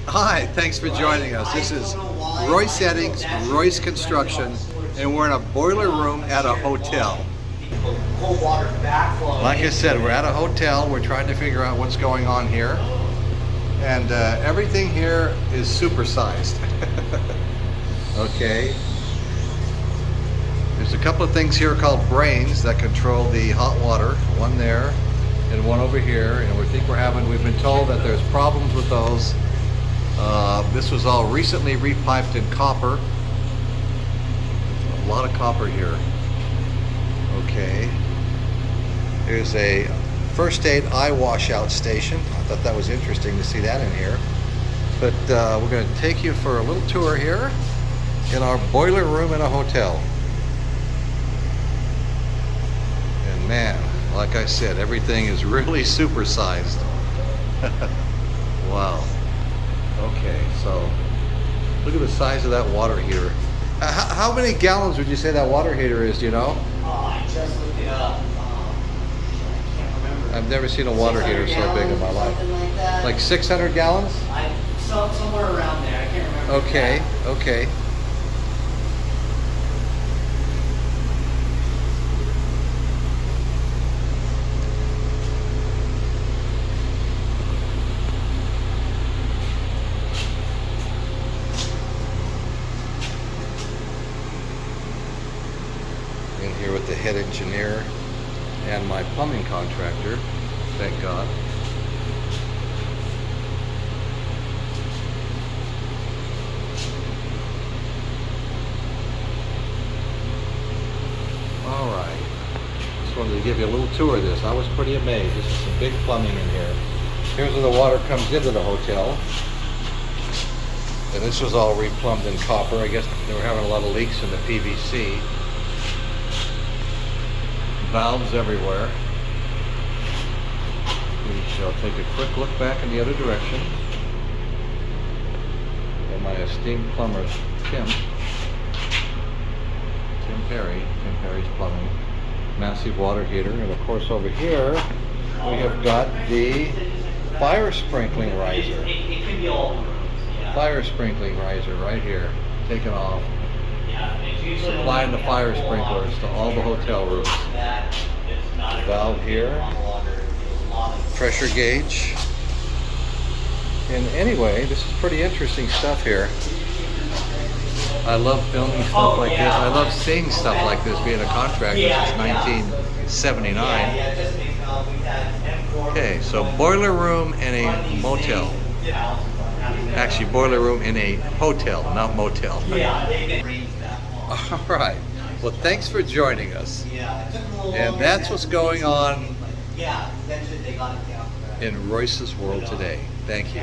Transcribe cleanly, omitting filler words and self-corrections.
Hi, thanks for joining us. This is Royce Settings, Royce Construction, and we're in a boiler room at a hotel. Like I said, we're at a hotel. We're trying to figure out what's going on here. And everything here is supersized. Okay. There's a couple of things here called brains that control the hot water. One there and one over here. And we've been told that there's problems with those. This was all recently repiped in copper. A lot of copper here. Okay. There's a first aid eye washout station. I thought that was interesting to see that in here. But we're going to take you for a little tour here in our boiler room in a hotel. And man, like I said, everything is really supersized. Wow. Okay, so look at the size of that water heater. How many gallons would you say that water heater is, do you know? I just looked it up. I can't remember. I've never seen a water heater so big in my life. Like that. Like 600 gallons? Somewhere around there. I can't remember. Okay, okay. In here with the head engineer and my plumbing contractor, thank God. All right, just wanted to give you a little tour of this. I was pretty amazed. This is some big plumbing in here. Here's where the water comes into the hotel. And this was all replumbed in copper. I guess they were having a lot of leaks in the PVC. Valves everywhere. We shall take a quick look back in the other direction. And my esteemed plumber, Tim Perry's Plumbing. Massive water heater. And of course over here, we have got the fire sprinkling riser. It could be all rooms. Yeah. Fire sprinkling riser right here, taken off. Yeah, it's usually Supplying the fire sprinklers to all the hotel rooms. Valve here, pressure gauge. And anyway, this is pretty interesting stuff here. I love filming stuff like this. I love seeing stuff like this, being a contractor since 1979. Okay, so boiler room in a motel. Actually, boiler room in a hotel, not motel. All right. Well, thanks for joining us. And that's what's going on in Royce's world today. Thank you.